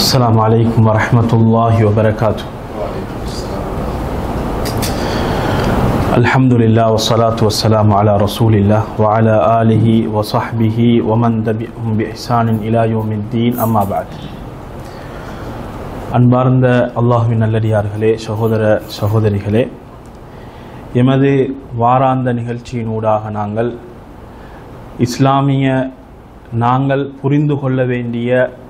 السلام عليكم ورحمة الله وبركاته. الحمد لله والصلاة والسلام على رسول الله وعلى آله وصحبه ومن تبعهم بإحسان إلى يوم الدين أما بعد. அன்பார்ந்த அல்லாஹ்வின் நல்லடியார்களே, சகோதர சகோதரிகளே, எமது வாராந்த நிகழ்ச்சியினூடாக நாங்கள் புரிந்து கொள்ள வேண்டிய,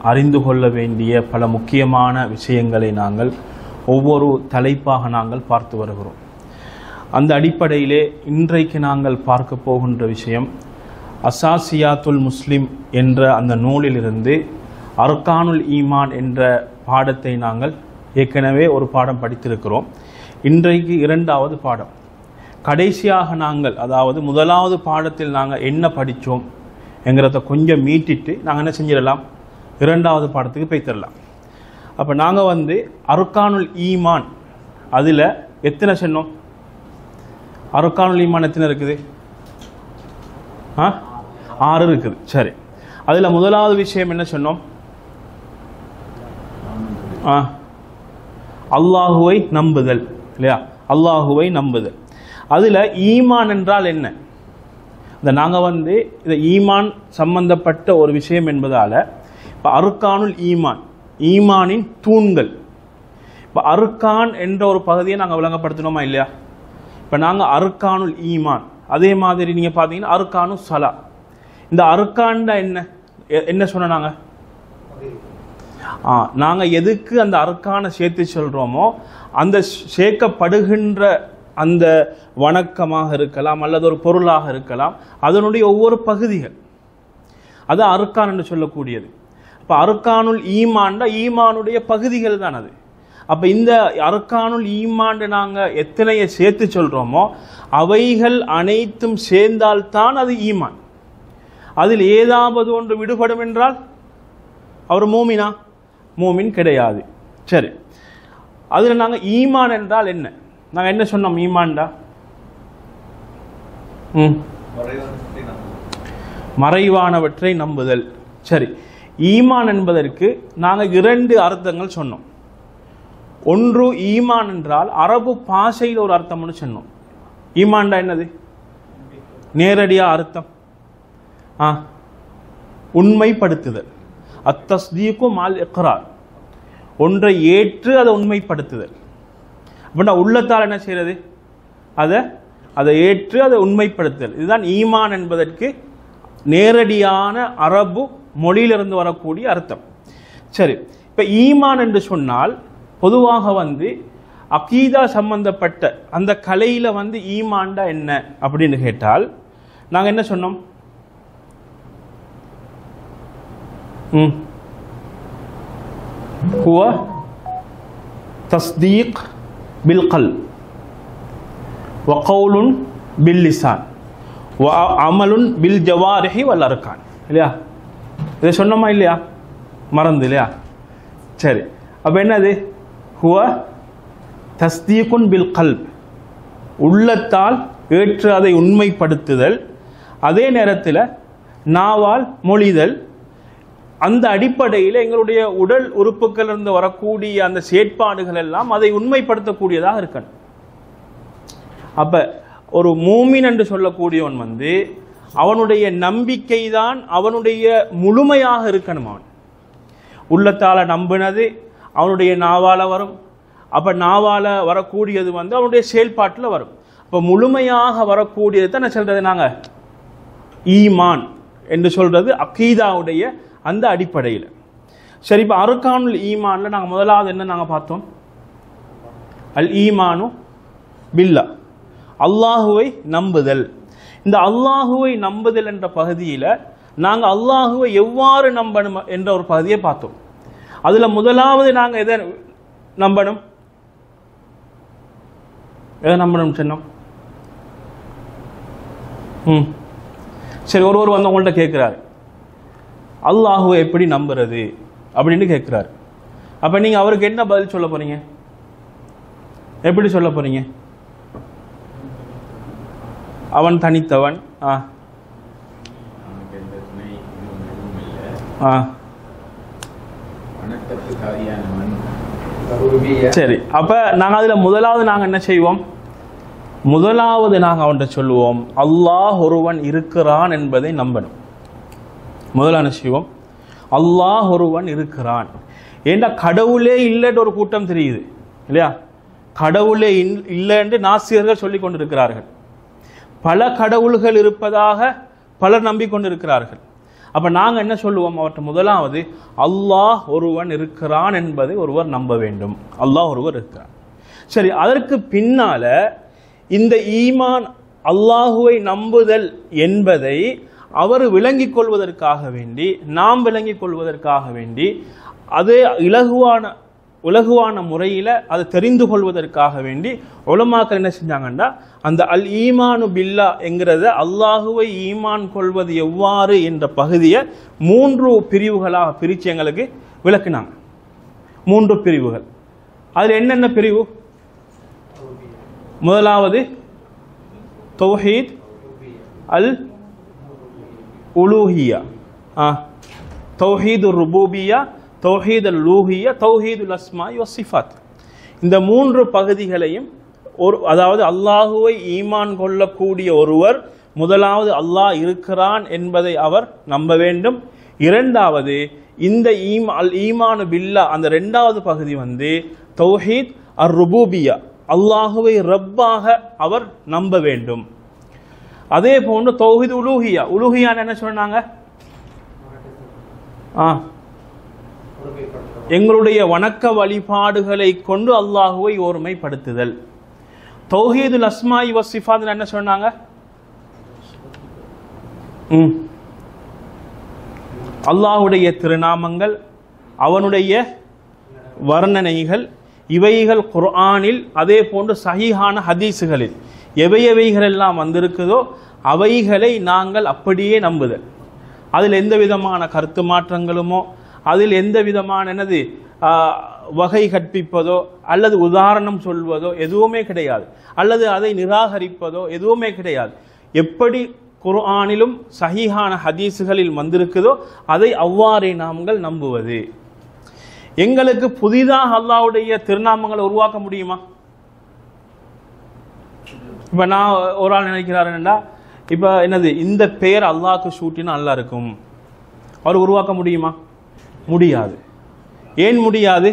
அறிந்து கொள்ள வேண்டிய பல முக்கியமான விஷயங்களை நாங்கள் ஒவ்வொரு தலைப்பாக பார்த்து வருகிறோம். அந்த அடிப்படையிலே இன்றைக்கு நாங்கள் பார்க்க போகின்ற விஷயம் அசாசியாத்துல் முஸ்லிம் என்ற அந்த நூலிலிருந்து அர்கானுல் ஈமான் என்ற பாடத்தை நாங்கள் ஏற்கனவே ஒரு பாடம் படித்திருக்கிறோம். இன்றைக்கு இரண்டாவது பாடம். கடைசியாக அதாவது முதலாவது பாடத்தில் நாங்கள் என்ன படித்தோம் என்கிறத கொஞ்சம் மீட்டிட்டு நாங்கள் என்ன செஞ்சிடலாம், இரண்டாவது பாடத்துக்கு போய் தரலாம். அப்போ நாங்கள் அர்கானுல் ஈமான் அதில் எத்தனை சொன்னோம்? அர்கானுல் ஈமான் எத்தனை இருக்குது? 6 இருக்குது. சரி, அதில் முதலாவது விஷயம் என்ன சொன்னோம்? அல்லாஹுவை நம்புதல், இல்லையா? அல்லாஹுவை நம்புதல். அதில் ஈமான் என்றால் என்ன? இந்த நாங்கள் இந்த ஈமான் சம்பந்தப்பட்ட ஒரு விஷயம் என்பதால் இப்போ அர்கானுல் ஈமான், ஈமானின் தூண்கள். இப்போ அர்கான் என்ற ஒரு பகுதியை நாங்கள் விளங்கப்படுத்தினோமா இல்லையா? இப்போ நாங்கள் அர்கானுல் ஈமான், அதே மாதிரி நீங்கள் பார்த்தீங்கன்னா அர்கானு சலா. இந்த அர்கான்டா என்ன சொன்ன நாங்கள் எதுக்கு அந்த அர்கானை சேர்த்து சொல்கிறோமோ அந்த சேர்க்கப்படுகின்ற அந்த வணக்கமாக இருக்கலாம் அல்லது ஒரு பொருளாக இருக்கலாம், அதனுடைய ஒவ்வொரு பகுதிகள், அது அர்கான் என்று சொல்லக்கூடியது. அப்போ அர்கானுல் ஈமான்டா ஈமானுடைய பகுதிகள் தான் அது. அப்போ இந்த அர்கானுல் ஈமான் நாங்கள் எத்தனையை சேர்த்து சொல்கிறோமோ அவைகள் அனைத்தும் சேர்ந்தால்தான் அது ஈமான். அதில் ஏதாவது ஒன்று விடுபடும் என்றால் அவர் மூமினா? மூமின் கிடையாது. சரி, அதில் நாங்கள் ஈமான் என்றால் என்ன? நாங்கள் என்ன சொன்னோம்? ஈமான்டா மறைவானவற்றை நம்புதல். சரி, ஈமான் என்பதற்கு நாங்கள் 2 அர்த்தங்கள் சொன்னோம். ஒன்று, ஈமான் என்றால் அரபு பாஷையில் ஒரு அர்த்தம்னு சொன்னோம். ஈமான்டா என்னது? நேரடியா அர்த்தம் உண்மைப்படுத்துதல். அத்தஸ்தீகு மால் இக்ரார், ஒன்றை ஏற்று அதை உண்மைப்படுத்துதல். அப்படின்னா உள்ளத்தால் என்ன செய்யறது? அதை ஏற்று அதை உண்மைப்படுத்துதல். இதுதான் ஈமான் என்பதற்கு நேரடியான அரபு மொழியிலிருந்து வரக்கூடிய அர்த்தம். சரி, இப்போ ஈமான் என்று சொன்னால் பொதுவாக அகீதா சம்பந்தப்பட்ட அந்த கலையில் ஈமான்டா என்ன அப்படின்னு கேட்டால் நாங்கள் என்ன சொன்னோம்? ஹுவ தஸ்தீக் பில் கல்ப் வ கௌலுன் பில் லிசான் வ அமலுன் பில் ஜவாரிஹி வல் அர்கான், இல்லையா? இதை சொன்னோமா இல்லையா? மறந்து இல்லையா? சரி, அப்போ என்னது? ஹுவ தஸ்தீகுன் பில் கல்ப், உள்ளத்தால் ஏற்று அதை உண்மைப்படுத்துதல், அதே நேரத்தில் நாவால் மொழிதல். அந்த அடிப்படையில் எங்களுடைய உடல் உறுப்புகள் இருந்து வரக்கூடிய அந்த செயற்பாடுகள் எல்லாம் அதை உண்மைப்படுத்தக்கூடியதாக இருக்கணும். அப்ப ஒரு மூமின் என்று சொல்லக்கூடியவன் அவனுடைய நம்பிக்கை தான் அவனுடைய முழுமையாக இருக்கணும். அவன் உள்ளத்தால நம்பினது அவனுடைய நாவால வரும். அப்ப நாவால வரக்கூடியது அவனுடைய செயல்பாட்டில் வரும். அப்ப முழுமையாக வரக்கூடியது தான் என்ன சொல்றது? நாங்க ஈமான் என்று சொல்றது அகீதாவுடைய அந்த அடிப்படையில். சரி, இப்போ அர்கானுல் ஈமான்ல நாங்கள் முதலாவது என்ன பார்த்தோம்? அல் ஈமானு பில்லா, அல்லாஹுவை நம்புதல். இந்த அல்லாஹுவை நம்புதல் என்ற பகுதியில் நாங்கள் அல்லாஹுவை எவ்வாறு நம்பணும் என்ற ஒரு பகுதியை பார்த்தோம். அதில் முதலாவது நாங்கள் எதை நம்பணும்? எதை நம்பணும் சொன்னோம்? சரி, ஒருவர் உங்கள்கிட்ட கேட்குறாரு, அல்லாஹுவை எப்படி நம்புறது அப்படின்னு கேட்குறாரு. அப்போ நீங்கள் அவருக்கு என்ன பதில் சொல்ல போறீங்க? எப்படி சொல்ல போறீங்க? அவன் தனித்தவன், சரி, அப்ப நாங்க அதுல முதலாவது நாங்க என்ன செய்வோம்? முதலாவது நாங்க அவன்கிட்ட சொல்லுவோம், அல்லாஹ் ஒருவன் இருக்கிறான் என்பதை நம்பணும். முதல்ல என்ன செய்வோம்? அல்லாஹ் ஒருவன் இருக்கிறான். ஏன்னா கடவுளே இல்லைன்னு ஒரு கூட்டம் தெரியுது இல்லையா? கடவுளே இல்லை என்று நாஸ்திகர்கள் சொல்லிக் கொண்டிருக்கிறார்கள். பல கடவுள்கள் இருப்பதாக பலர் நம்பிக்கொண்டிருக்கிறார்கள். அப்ப நாங்க என்ன சொல்லுவோம்? அவற்றை முதலாவது அல்லாஹ் ஒருவன் இருக்கிறான் என்பதை ஒருவர் நம்ப வேண்டும். அல்லாஹ் ஒருவர் இருக்கிறான். சரி, அதற்கு பின்னால இந்த ஈமான் அல்லாஹுவை நம்புதல் என்பதை அவர் விளங்கிக் கொள்வதற்காக வேண்டி, நாம் விளங்கிக் கொள்வதற்காக வேண்டி, அது இலகுவான முறையில அதை தெரிந்து கொள்வதற்காக வேண்டி உலமாக்கள் என்ன செஞ்சாங்கன்னா, அந்த அல் ஈமானு பில்லா என்கிறத அல்லாஹுவை ஈமான் கொள்வது எவ்வாறு என்ற பகுதியை 3 பிரிவுகளாக பிரித்து எங்களுக்கு விளக்கினாங்க. 3 பிரிவுகள். அதில் என்னென்ன பிரிவு? முதலாவது தௌஹீத் அல் உலூஹியா, தௌஹீது ருபூபியா, தௌஹீத் அல் லூஹியா, தௌஹீதுல் அஸ்மாஇ வ சிஃபாத். இந்த 3 பகுதிகளையும் அதாவது அல்லாஹுவை ஈமான் கொள்ளக்கூடிய ஒருவர் முதலாவது அல்லாஹ் இருக்கிறான் என்பதை அவர் நம்ப வேண்டும். இரண்டாவது இந்த அல் ஈமானு பில்லா, அந்த 2வது பகுதி தௌஹீத் அர் ருபூபியா, அல்லாஹுவை ரப்பாக அவர் நம்ப வேண்டும். அதே போன்று தௌஹீத் உலூஹியா, உலூஹியான்னு என்ன சொன்னாங்க? எங்களுடைய வணக்க வழிபாடுகளை கொண்டு அல்லாஹுவை ஒருமைப்படுத்துதல். தௌஹீதுல் அஸ்மாஇ வ சிஃபாத் என்ன சொன்னாங்க? அல்லாஹுடைய திருநாமங்கள், அவனுடைய வர்ணனைகள், இவைகள் குர்ஆனில் அதே போன்று சஹீஹான ஹதீஸுகளில் எவைகள் எல்லாம் வந்திருக்குதோ அவைகளை நாங்கள் அப்படியே நம்புதல். அதில் எந்த விதமான கருத்து மாற்றங்களுமோ, அதில் எந்த விதமான வகை கற்பிப்பதோ அல்லது உதாரணம் சொல்வதோ எதுவுமே கிடையாது, அல்லது அதை நிராகரிப்பதோ எதுவுமே கிடையாது. எப்படி குர்ஆனிலும் சஹீஹான ஹதீஸுகளில் வந்திருக்குதோ அதை அவ்வாறே நாங்கள் நம்புவது. எங்களுக்கு புதிதாக அல்லாஹ்வுடைய திருநாமங்களை உருவாக்க முடியுமா? இப்ப நான் ஒரு ஆள் நினைக்கிறாருன்னா, இப்ப இந்த பெயர் அல்லாஹ்க்கு சூட்டினா நல்லா இருக்கும், அவர் உருவாக்க முடியுமா? முடியாது. ஏன் முடியாது?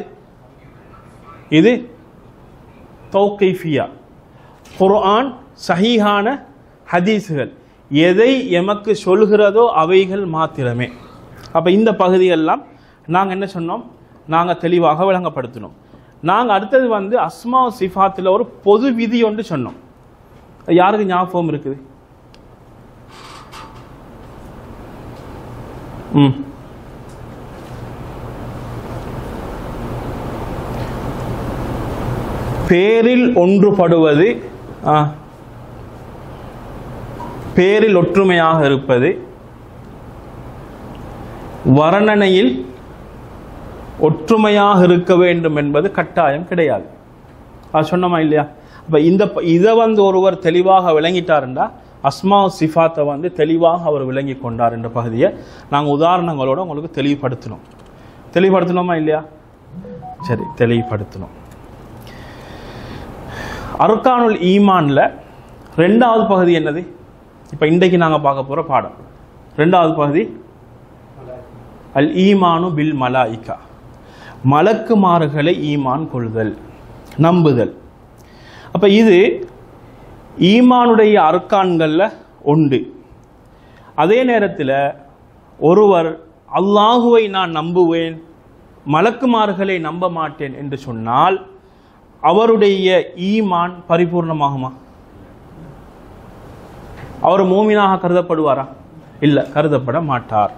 இது தௌகீஃபியா, குர்ஆன் சஹீஹான ஹதீஸுகள் எதை எமக்கு சொல்கிறதோ அவைகள் மாத்திரமே. அப்ப இந்த பகுதியெல்லாம் நாங்கள் என்ன சொன்னோம்? நாங்கள் தெளிவாக விளங்கப்படுத்தினோம். நாங்கள் அடுத்தது அஸ்மா சிஃபாத்தில் ஒரு பொது விதி ஒன்று சொன்னோம். யாருக்கு ஞாபகம் இருக்குது? பேரில் ஒன்றுபடுவது, பேரில் ஒற்றுமையாக இருப்பது, வர்ணனையில் ஒற்றுமையாக இருக்க வேண்டும் என்பது கட்டாயம் கிடையாது. அது சொன்னமா இல்லையா? அப்ப இதை ஒருவர் தெளிவாக விளங்கிட்டாருண்டா அஸ்மா சிஃபாத்தை தெளிவாக அவர் விளங்கி கொண்டார் என்ற பகுதியை நாங்கள் உதாரணங்களோட உங்களுக்கு தெளிவுபடுத்தணுமா இல்லையா? சரி, தெளிவுபடுத்தணும். அர்கானுல் ஈமான்ல 2வது பகுதி என்னது? இப்ப இன்றைக்கு நாங்கள் பார்க்க போற பாடம் 2வது பகுதி அல் ஈமானு பில் மலாயிகா, மலக்குமார்களை ஈமான் கொள்ளுதல், நம்புதல். அப்ப இது ஈமானுடைய அர்கான்கள்ல உண்டு. அதே நேரத்தில் ஒருவர் அல்லாஹுவை நான் நம்புவேன், மலக்குமார்களை நம்ப மாட்டேன் என்று சொன்னால் அவருடைய ஈமான் பரிபூர்ணமாகுமா? அவர் மூமினாக கருதப்படுவாரா? இல்ல, கருதப்பட மாட்டார்.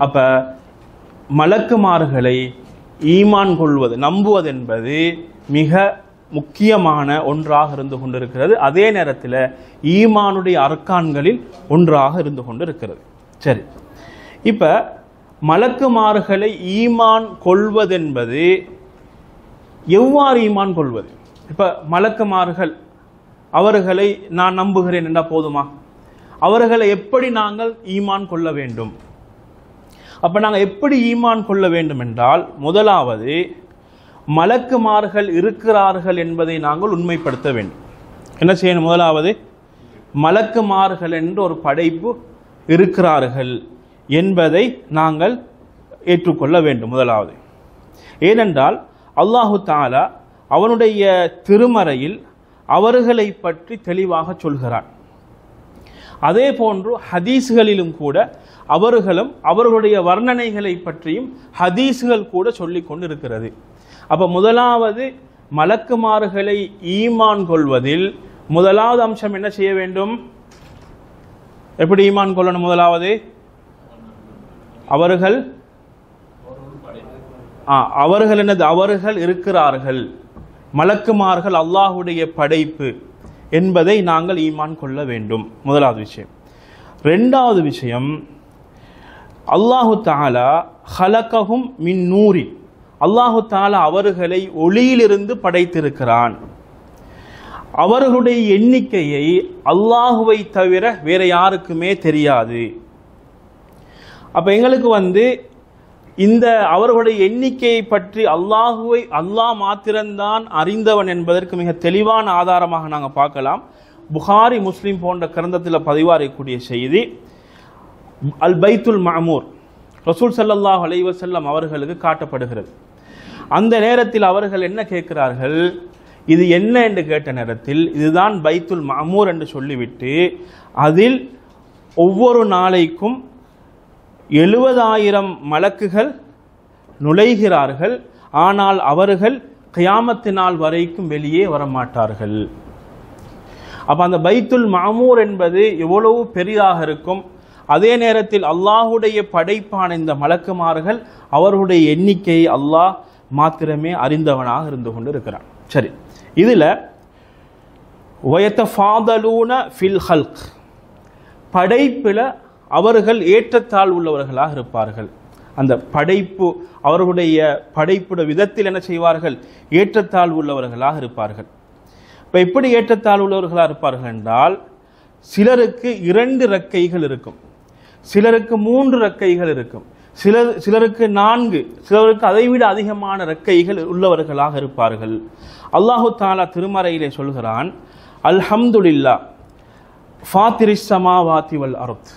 அப்ப மலக்குமார்களை ஈமான் கொள்வது, நம்புவது என்பது மிக முக்கியமான ஒன்றாக இருந்து கொண்டிருக்கிறது. அதே நேரத்தில் ஈமானுடைய அர்கான்களில் ஒன்றாக இருந்து கொண்டிருக்கிறது. சரி, இப்ப மலக்குமார்களை ஈமான் கொள்வதென்பது எவ்வாறு ஈமான் கொள்வது? இப்ப மலக்குமார்கள் அவர்களை நான் நம்புகிறேன் என்றால் போதுமா? அவர்களை எப்படி நாங்கள் ஈமான் கொள்ள வேண்டும்? அப்ப நாங்கள் எப்படி ஈமான் கொள்ள வேண்டும் என்றால், முதலாவது மலக்குமார்கள் இருக்கிறார்கள் என்பதை நாங்கள் உண்மைப்படுத்த வேண்டும். என்ன செய்யணும்? முதலாவது மலக்குமார்கள் என்ற ஒரு படைப்பு இருக்கிறார்கள் என்பதை நாங்கள் ஏற்றுக்கொள்ள வேண்டும் முதலாவது. ஏனென்றால் அல்லாஹு தஆலா அவனுடைய திருமறையில் அவர்களை பற்றி தெளிவாக சொல்கிறான். அதே போன்று ஹதீஸ்களிலும் கூட அவர்களும் அவர்களுடைய வர்ணனைகளை பற்றியும் ஹதீஸ்கள் கூட சொல்லிக் கொண்டு இருக்கிறது. அப்ப முதலாவது மலக்குமார்களை ஈமான் கொள்வதில் முதலாவது அம்சம் என்ன செய்ய வேண்டும்? எப்படி ஈமான் கொள்ளணும்? முதலாவது அவர்கள் என்னது? அவர்கள் இருக்கிறார்கள், மலக்குமார்கள் அல்லாஹுடைய படைப்பு என்பதை நாங்கள் ஈமான் கொள்ள வேண்டும். முதலாவது விஷயம். இரண்டாவது விஷயம், அல்லாஹு தஆலா ஹலகஹும் மின் நூரின், அல்லாஹு தஆலா அவர்களை ஒளியிலிருந்து படைத்திருக்கிறான். அவர்களுடைய எண்ணிக்கையை அல்லாஹுவை தவிர வேற யாருக்குமே தெரியாது. அப்ப எங்களுக்கு இந்த அவர்களுடைய எண்ணிக்கையை பற்றி அல்லாஹ் மாத்திரம்தான் அறிந்தவன் என்பதற்கு மிக தெளிவான ஆதாரமாக நாங்கள் பார்க்கலாம். புகாரி, முஸ்லிம் போன்ற கிரந்தத்தில் பதிவாகக்கூடிய செய்தி, அல் பைத்துல் மஅமூர் ரசூல் ஸல்லல்லாஹு அலைஹி வஸல்லம் அவர்களுக்கு காட்டப்படுகிறது. அந்த நேரத்தில் அவர்கள் என்ன கேட்கிறார்கள்? இது என்ன என்று கேட்ட நேரத்தில் இதுதான் பைத்துல் மஅமூர் என்று சொல்லிவிட்டு அதில் ஒவ்வொரு நாளைக்கும் 70,000 மலக்குகள் நுழைகிறார்கள். ஆனால் அவர்கள் கியாமத்து நாள் வரைக்கும் வெளியே வரமாட்டார்கள். அப்ப அந்த பைத்துல் மஅமூர் என்பது எவ்வளவு பெரிதாக இருக்கும். அதே நேரத்தில் அல்லாஹுடைய படைப்பான இந்த மலக்குமார்கள் அவர்களுடைய எண்ணிக்கையை அல்லாஹ் மாத்திரமே அறிந்தவனாக இருந்து கொண்டு இருக்கிறான். சரி, இதுல வயத்தஃபாதலூன ஃபில் ஹல்க், படைப்பில் அவர்கள் ஏற்றத்தாழ் உள்ளவர்களாக இருப்பார்கள். அந்த படைப்பு, அவர்களுடைய படைப்புடைய விதத்தில் என்ன செய்வார்கள்? ஏற்றத்தாழ் உள்ளவர்களாக இருப்பார்கள். இப்போ எப்படி ஏற்றத்தாழ் உள்ளவர்களாக இருப்பார்கள் என்றால், சிலருக்கு 2 ரெக்கைகள் இருக்கும், சிலருக்கு 3 ரெக்கைகள் இருக்கும், சிலருக்கு 4, சிலருக்கு அதைவிட அதிகமான ரெக்கைகள் உள்ளவர்களாக இருப்பார்கள். அல்லாஹு தஆலா திருமறையிலே சொல்கிறான், அல்ஹம்துலில்லாஹ் ஃபாத்திரிஸ் ஸமாவாதி வல் அர்த்,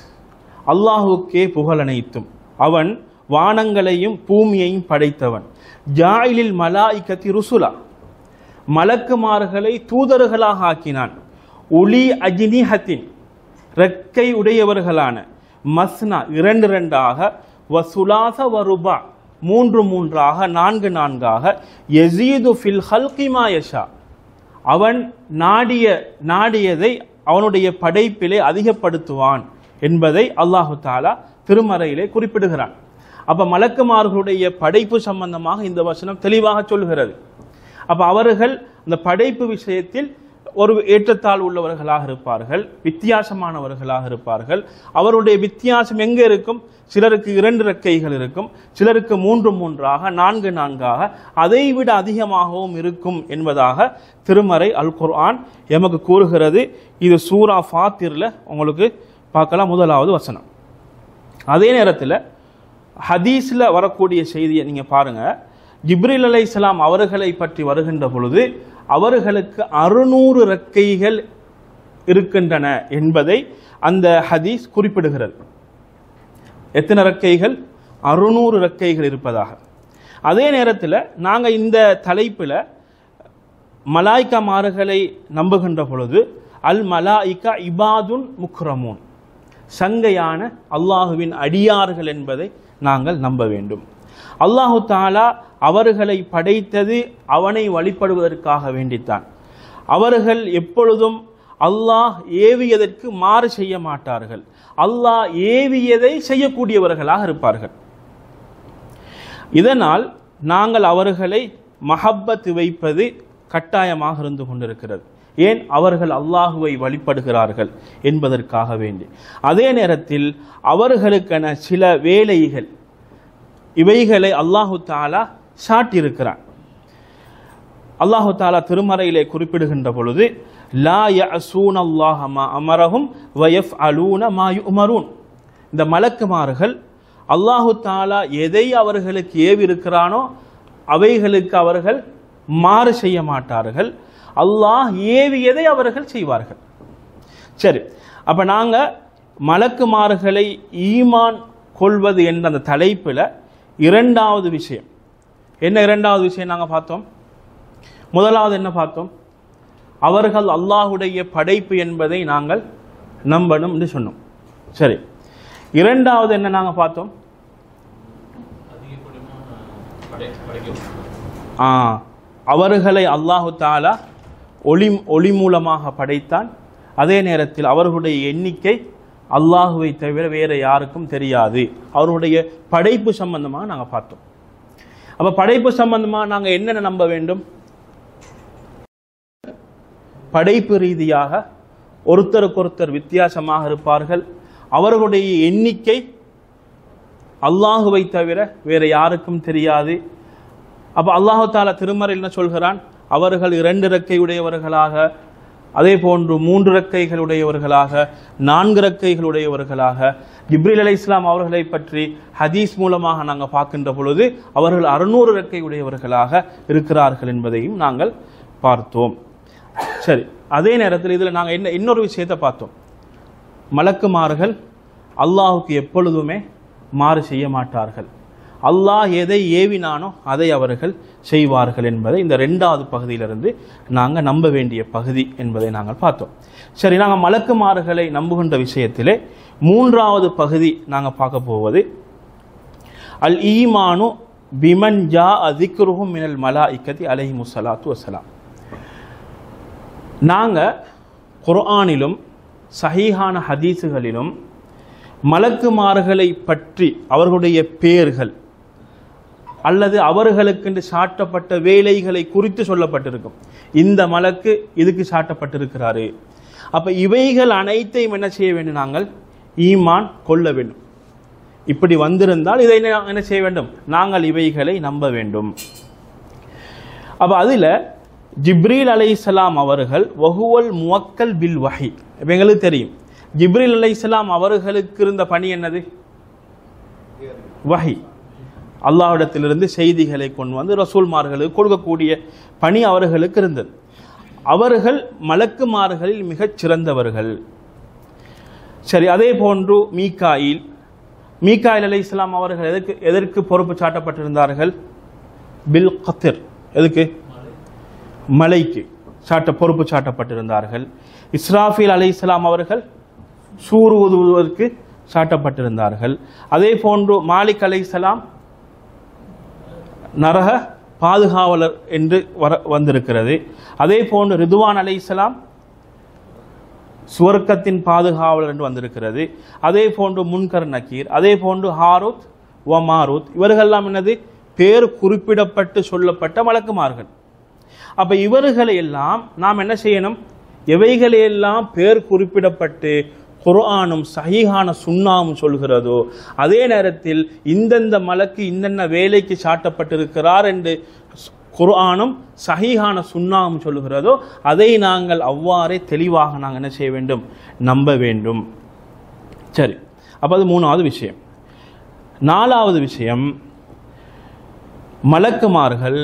அல்லாஹுக்கே புகழ் அனைத்தும், அவன் வானங்களையும் பூமியையும் படைத்தவன். ஜாயிலில் மலாயிகத்தி ருசுலா, மலக்குமார்களை தூதர்களாக ஆக்கினான். உலி அஜ்னிஹத்தின், ரெக்கை உடையவர்களான, மஸ்னா 2 வசுலாச வருபா 3 4 யஸீது ஃபில் ஹல்கி மா யஷா, அவன் நாடியதை அவனுடைய படைப்பிலே அதிகப்படுத்துவான் என்பதை அல்லாஹு தஆலா திருமறையிலே குறிப்பிடுகிறான். அப்ப மலக்குமார்களுடைய படைப்பு சம்பந்தமாக இந்த வசனம் தெளிவாக சொல்கிறது. அப்ப அவர்கள் அந்த படைப்பு விஷயத்தில் ஒரு ஏற்றத்தாழ் உள்ளவர்களாக இருப்பார்கள், வித்தியாசமானவர்களாக இருப்பார்கள். அவருடைய வித்தியாசம் எங்கே இருக்கும்? சிலருக்கு 2 ரெக்கைகள் இருக்கும், சிலருக்கு 3 4 அதைவிட அதிகமாகவும் இருக்கும் என்பதாக திருமறை அல் குர்ஆன் எமக்கு கூறுகிறது. இது சூரா ஃபாத்திர்ல உங்களுக்கு பார்க்கலாம், 1வது வசனம். அதே நேரத்தில் ஹதீஸ்ல வரக்கூடிய செய்தியை நீங்க பாருங்க. ஜிப்ரீல் அலைஹிஸ்ஸலாம் அவர்களை பற்றி வருகின்ற பொழுது அவர்களுக்கு 600 ரெக்கைகள் இருக்கின்றன என்பதை அந்த ஹதீஸ் குறிப்பிடுகிறது. எத்தனை ரெக்கைகள்? 600 ரெக்கைகள் இருப்பதாக. அதே நேரத்தில் நாங்கள் இந்த தலைப்பில் மலாய்க்காமார்களை நம்புகின்ற பொழுது அல் மலாயிகா இபாதுன் முக்ரமூன், சங்கையான அல்லாஹுவின் அடியார்கள் என்பதை நாங்கள் நம்ப வேண்டும். அல்லாஹு தஆலா அவர்களை படைத்தது அவனை வழிபடுவதற்காக வேண்டித்தான். அவர்கள் எப்பொழுதும் அல்லாஹ் ஏவியதற்கு மாறு செய்ய மாட்டார்கள், அல்லாஹ் ஏவியதை செய்யக்கூடியவர்களாக இருப்பார்கள். இதனால் நாங்கள் அவர்களை மஹப்பத் வைப்பது கட்டாயமாக இருந்து கொண்டிருக்கிறது. ஏன்? அவர்கள் அல்லாஹுவை வழிபடுகிறார்கள் என்பதற்காக வேண்டி. அதே நேரத்தில் அவர்களுக்கென சில வேலைகள், இவைகளை அல்லாஹு தஆலா சாட்டியிருக்கிறான். அல்லாஹு தஆலா திருமறையிலே குறிப்பிடுகின்ற பொழுது லா யஅஸூனல்லாஹ மா அமரஹும் வ யஃஅலூன மா யுமரூன், இந்த மலக்குமார்கள் அல்லாஹு தாலா எதை அவர்களுக்கு ஏவி இருக்கிறானோ அவைகளுக்கு அவர்கள் மாறு செய்ய மாட்டார்கள். அல்லாஹ் ஏவியதை அவர்கள் செய்வார்கள். சரி, அப்ப நாங்க மலக்குமார்களை ஈமான் கொள்வது என்ற அந்த தலைப்பில் இரண்டாவது விஷயம் என்ன? இரண்டாவது விஷயம் நாங்கள் பார்த்தோம். முதலாவது என்ன பார்த்தோம்? அவர்கள் அல்லாஹுடைய படைப்பு என்பதை நாங்கள் நம்பணும் என்று சொன்னோம். சரி, இரண்டாவது என்ன நாங்கள் பார்த்தோம்? அவர்களை அல்லாஹு தாலா ஒளி மூலமாக படைத்தான். அதே நேரத்தில் அவர்களுடைய எண்ணிக்கை அல்லாஹுவை தவிர வேற யாருக்கும் தெரியாது. அவருடைய படைப்பு சம்பந்தமாக நாங்கள் பார்த்தோம். அப்ப படைப்பு சம்பந்தமாக நாங்கள் என்னென்ன நம்ப வேண்டும்? படைப்பு ரீதியாக ஒருத்தருக்கொருத்தர் வித்தியாசமாக இருப்பார்கள். அவர்களுடைய எண்ணிக்கை அல்லாஹுவை தவிர வேற யாருக்கும் தெரியாது. அப்ப அல்லாஹு தாலா திருமறையில் என்ன சொல்கிறான்? அவர்கள் 2 இறக்கையுடையவர்களாக, அதே போன்று 3 இறக்கைகளுடையவர்களாக, 4 இறக்கைகளுடையவர்களாக. ஜிப்ரீல் அலைஹிஸ்ஸலாம் அவர்களை பற்றி ஹதீஸ் மூலமாக நாங்கள் பார்க்கின்ற பொழுது அவர்கள் 600 இறக்கையுடையவர்களாக இருக்கிறார்கள் என்பதையும் நாங்கள் பார்த்தோம். சரி, அதே நேரத்தில் இதில் நாங்கள் இன்னொரு விஷயத்தை பார்த்தோம். மலக்குமார்கள் அல்லாஹுக்கு எப்பொழுதுமே மாறு செய்ய மாட்டார்கள். அல்லாஹ் எதை ஏவினானோ அதை அவர்கள் செய்வார்கள் என்பதை இந்த 2வது பகுதியிலிருந்து நாங்கள் நம்ப வேண்டிய பகுதி என்பதை நாங்கள் பார்த்தோம். சரி, நாங்கள் மலக்குமார்களை நம்புகின்ற விஷயத்திலே 3வது பகுதி நாங்கள் பார்க்க போவது அல் ஈமானு பிமன் ஜா அதிக்ருஹும் மினல் மலாயிக்கத்தி அலைஹிமுஸ் ஸலாத்து வஸ்ஸலாம். நாங்கள் குர்ஆனிலும் சஹீஹான ஹதீஸுகளிலும் மலக்குமார்களை பற்றி அவர்களுடைய பெயர்கள் அல்லது அவர்களுக்கு சாட்டப்பட்ட வேலைகளை குறித்து சொல்லப்பட்டிருக்கும். இந்த மலக்கு இதுக்கு சாட்டப்பட்டிருக்கிறாரு. அப்ப இவைகள் அனைத்தையும் என்ன செய்ய வேண்டும்? நாங்கள் ஈமான் கொள்ள வேண்டும். இப்படி வந்திருந்தால் இதை என்ன செய்ய வேண்டும்? நாங்கள் இவைகளை நம்ப வேண்டும். அப்ப அதுல ஜிப்ரீல் அலைஹிஸ்ஸலாம் அவர்கள் வஹுவல் முவக்கல் பில் வஹி. எங்களுக்கு தெரியும் ஜிப்ரீல் அலைஹிஸ்ஸலாம் அவர்களுக்கு இருந்த பணி என்னது? வஹி. அல்லாஹ்விடத்திலிருந்து செய்திகளை கொண்டு வந்து ரசூல்மார்களுக்கு கொடுக்கக்கூடிய பணி அவர்களுக்கு இருந்தது. அவர்கள் மலக்குமார்களில் மிகச் சிறந்தவர்கள். சரி, அதே போன்று மீகாயில் அலைஹிஸ்ஸலாம் அவர்கள் எதற்கு பொறுப்பு சாட்டப்பட்டிருந்தார்கள்? பில் கத்ர். எதுக்கு? மலைக்கு பொறுப்பு சாட்டப்பட்டிருந்தார்கள். இஸ்ராஃபீல் அலைஹிஸ்ஸலாம் அவர்கள் சூறு ஊதுவதற்கு சாட்டப்பட்டிருந்தார்கள். அதே போன்று மாலிக் அலைஹிஸ்ஸலாம் நரக பாதுகாவலர் என்று வந்திருக்கிறது. அதே போன்று ரிதுவான் அலைஹிஸ்ஸலாம் சுவர்க்கத்தின் பாதுகாவலர் என்று வந்திருக்கிறது. அதே போன்று முன்கர் நக்கீர், அதே போன்று ஹாரூத் வ மாரூத், இவர்களெல்லாம் என்னது? பேர் குறிப்பிடப்பட்டு சொல்லப்பட்ட மலக்குமார்கள். அப்ப இவர்களை எல்லாம் நாம் என்ன செய்யணும்? எவைகளையெல்லாம் பேர் குறிப்பிடப்பட்டு குர்ஆனும் சஹீஹான சுன்னாவும் சொல்கிறதோ, அதே நேரத்தில் இந்தந்த மலக்கு இந்தந்த வேலைக்கு சாட்டப்பட்டிருக்கிறார் என்று குர்ஆனும் சஹீஹான சுன்னாவும் சொல்கிறதோ அதை நாங்கள் அவ்வாறே தெளிவாக நாங்கள் என்ன செய்ய வேண்டும்? நம்ப வேண்டும். சரி, அப்போ அது 3வது விஷயம். 4வது விஷயம், மலக்குமார்கள்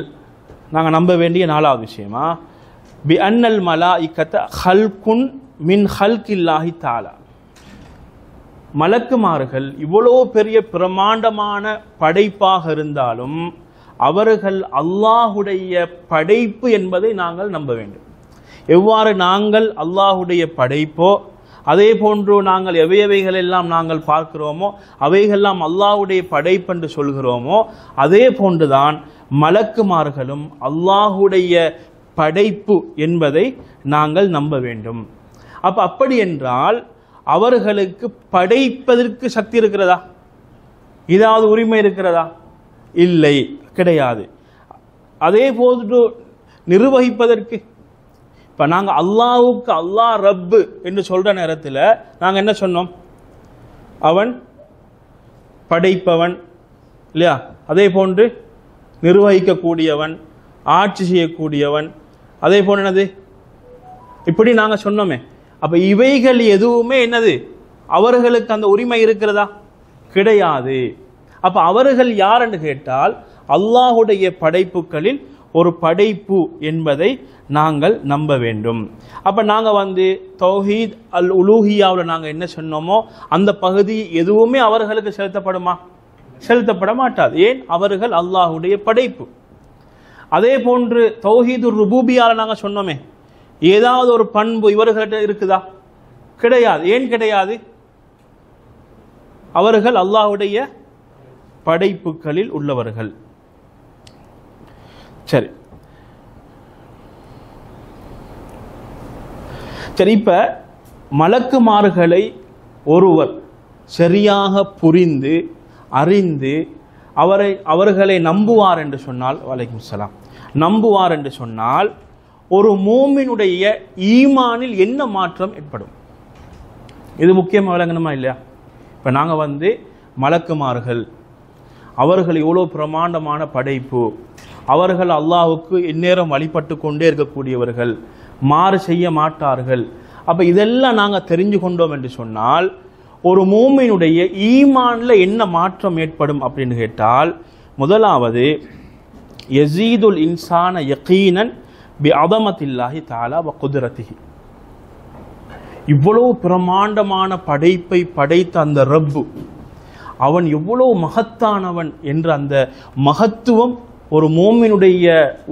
நாங்கள் நம்ப வேண்டிய 4வது விஷயமா பி அன்னல் மலாயிக்கத ஹல்குன் மின் ஹல்கில்லாஹி தஆலா. மலக்குமார்கள் இவ்வளோ பெரிய பிரமாண்டமான படைப்பாக இருந்தாலும் அவர்கள் அல்லாஹுடைய படைப்பு என்பதை நாங்கள் நம்ப வேண்டும். எவ்வாறு நாங்கள் அல்லாஹுடைய படைப்போ அதே போன்று நாங்கள் எவையவைகளெல்லாம் நாங்கள் பார்க்கிறோமோ அவைகளெல்லாம் அல்லாஹுடைய படைப்பு என்று சொல்கிறோமோ அதே போன்றுதான் மலக்குமார்களும் அல்லாஹுடைய படைப்பு என்பதை நாங்கள் நம்ப வேண்டும். அப்படி என்றால் அவர்களுக்கு படைப்பதற்கு சக்தி இருக்கிறதா? ஏதாவது உரிமை இருக்கிறதா? இல்லை, கிடையாது. அதே போன்று நிர்வகிப்பதற்கு இப்ப நாங்க அல்லாஹ்வுக்கு அல்லாஹ் ரப்பு என்று சொல்ற நேரத்தில் நாங்க என்ன சொன்னோம்? அவன் படைப்பவன் இல்லையா? அதே போன்று நிர்வகிக்கக்கூடியவன், ஆட்சி செய்யக்கூடியவன், அதே போன்று என்னது இப்படி நாங்க சொன்னோமே. அப்ப இவைகள் எதுவுமே என்னது அவர்களுக்கு அந்த உரிமை இருக்கிறதா? கிடையாது. அப்ப அவர்கள் யார் என்று கேட்டால் அல்லாஹுடைய படைப்புகளில் ஒரு படைப்பு என்பதை நாங்கள் நம்ப வேண்டும். அப்ப நாங்க தௌஹீத் அல் உலூஹியாவில் நாங்க என்ன சொன்னோமோ அந்த பகுதி எதுவுமே அவர்களுக்கு செலுத்தப்படுமா? செலுத்தப்பட மாட்டாது. ஏன்? அவர்கள் அல்லாஹுடைய படைப்பு. அதே போன்று தௌஹீதுர் ருபூபியால நாங்க சொன்னோமே, ஏதாவது ஒரு பண்பு இவர்கள்ட்ட இருக்குதா? கிடையாது. ஏன் கிடையாது? அவர்கள் அல்லாஹுடைய படைப்புகளில் உள்ளவர்கள். சரி சரி இப்ப மலக்குமார்களை ஒருவர் சரியாக புரிந்து அறிந்து அவர்களை நம்புவார் என்று சொன்னால், வலைக்கும் சலாம், நம்புவார் என்று சொன்னால் ஒரு மூமினுடைய ஈமானில் என்ன மாற்றம் ஏற்படும்? இது முக்கியமாக விளங்கணுமா இல்லையா? இப்ப நாங்க மலக்குமார்கள், அவர்கள் எவ்வளோ பிரமாண்டமான படைப்பு, அவர்கள் அல்லாஹ்வுக்கு இந்நேரம் வழிபட்டு கொண்டே இருக்கக்கூடியவர்கள், மாறு செய்ய மாட்டார்கள். அப்ப இதெல்லாம் நாங்க தெரிஞ்சு கொண்டோம் என்று சொன்னால் ஒரு மூமினுடைய ஈமான்ல என்ன மாற்றம் ஏற்படும் அப்படின்னு கேட்டால், முதலாவது யஸீதுல் இன்சான யகீனன் பி அதமத்தில்லாஹி தஆலா வ குத்ரத்திஹி. இவ்வளவு பிரமாண்டமான படைப்பை படைத்த அந்த ரப்பு, அவன் எவ்வளவு மகத்தானவன் என்ற அந்த மகத்துவம் ஒரு மோமினுடைய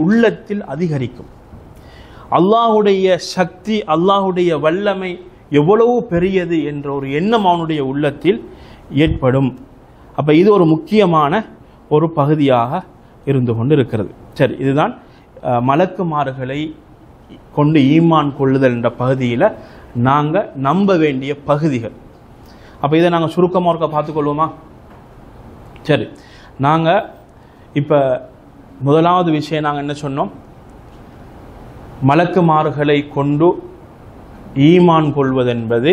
உள்ளத்தில் அதிகரிக்கும். அல்லாஹுடைய சக்தி, அல்லாஹுடைய வல்லமை எவ்வளவு பெரியது என்ற ஒரு எண்ணம் அவனுடைய உள்ளத்தில் ஏற்படும். அப்ப இது ஒரு முக்கியமான ஒரு பகுதியாக இருந்து கொண்டு இருக்கிறது. சரி, இதுதான் மலக்குமார்களை கொண்டு ஈமான் கொள்ளுதல் என்ற பகுதியில் நாங்க நம்ப வேண்டிய பகுதிகள். அப்ப இதை நாங்க சுருக்கமாக இருக்க பார்த்துக்கொள்வோமா? சரி, நாங்க இப்ப முதலாவது விஷயம் நாங்க என்ன சொன்னோம்? மலக்குமார்களை கொண்டு ஈமான் கொள்வதென்பது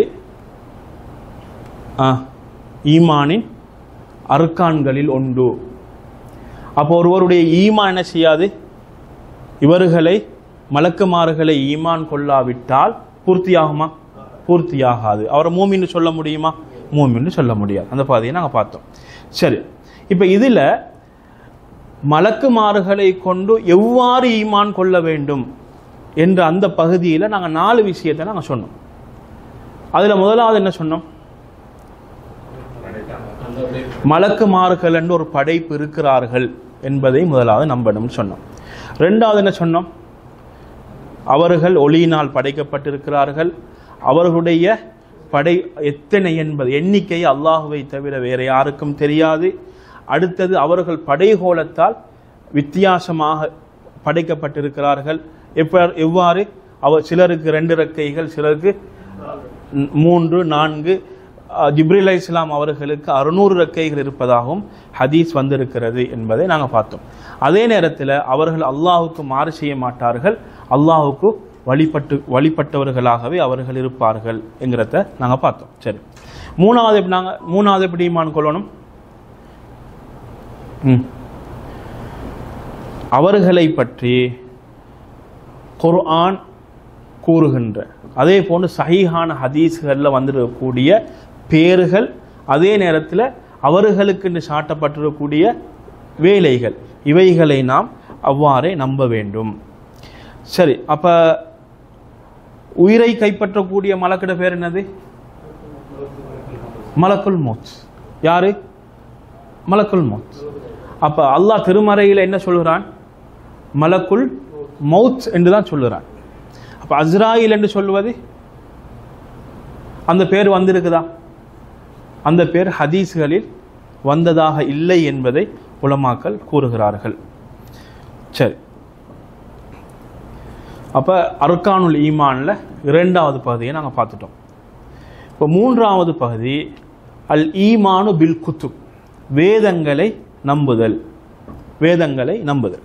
ஈமானின் அர்கான்களில் ஒன்று. அப்போ ஒருவருடைய ஈமான் என்ன செய்யாது? இவர்களை மலக்குமார்களை ஈமான் கொள்ளாவிட்டால் பூர்த்தியாகுமா? பூர்த்தியாகாது. அவரை மூமின்னு சொல்ல முடியுமா? மூமின்னு சொல்ல முடியாது. அந்த பாதையை நாங்கள் பார்த்தோம். சரி, இப்போ இதில் மலக்குமார்களை கொண்டு எவ்வாறு ஈமான் கொள்ள வேண்டும் என்ற அந்த பகுதியில் நாங்கள் 4 விஷயத்தை நாங்கள் சொன்னோம். அதில் முதலாவது என்ன சொன்னோம்? மலக்குமார்கள் என்று ஒரு படைப்பு இருக்கிறார்கள் என்பதை முதலாவது நம்பணும் சொன்னோம். ரெண்டாவது என்ன சொன்னோம்? அவர்கள் ஒளியினால் படைக்கப்பட்டிருக்கிறார்கள். அவர்களுடைய படை எத்தனை என்பது எண்ணிக்கை அல்லாஹுவை தவிர வேற யாருக்கும் தெரியாது. அடுத்தது அவர்கள் படைகோலத்தால் வித்தியாசமாக படைக்கப்பட்டிருக்கிறார்கள். எவ்வாறு? சிலருக்கு 2 இறக்கைகள், சிலருக்கு 3, 4. ஜிப்ரீல் அலைஹிஸ்ஸலாம் அவர்களுக்கு 600 இறக்கைகள் இருப்பதாகவும் ஹதீஸ் வந்திருக்கிறது என்பதை நாங்கள் பார்த்தோம். அதே நேரத்தில் அவர்கள் அல்லாஹுக்கு மாறு செய்ய மாட்டார்கள், அல்லாஹுக்கு வழிபட்டவர்களாகவே அவர்கள் இருப்பார்கள் என்கிறத நாங்கள் பார்த்தோம். சரி, மூணாவது எப்படி ஈமான் கொள்ளணும்? அவர்களை பற்றி குர்ஆன் கூறுகின்ற அதே போன்று சஹீஹான ஹதீஸ்களில் வந்திருக்கக்கூடிய பேர்கள், அதே நேரத்தில் அவர்களுக்கு சாட்டப்பட்டிருக்கக்கூடிய வேலைகள், இவைகளை நாம் அவ்வாறே நம்ப வேண்டும். சரி, அப்ப உயிரை கைப்பற்றக்கூடிய மலக்கிட பேர் என்னது? மலக்குல் மௌத். யாரு? மலக்குல் மௌத். அப்ப அல்லாஹ் திருமறையில் என்ன சொல்கிறான்? மலக்குல் மௌத் என்றுதான் சொல்லுறான். அப்ப அஸ்ராயில் என்று சொல்லுவது அந்த பேர் வந்திருக்குதா? அந்த பேர் ஹதீஸ்களில் வந்ததாக இல்லை என்பதை உலமாக்கள் கூறுகிறார்கள். சரி, அப்ப அர்கானுல் ஈமான்ல 2வது பகுதியை நாங்கள் பார்த்துட்டோம். இப்போ 3வது பகுதி அல் ஈமானு பில் குத்துப், வேதங்களை நம்புதல். வேதங்களை நம்புதல்.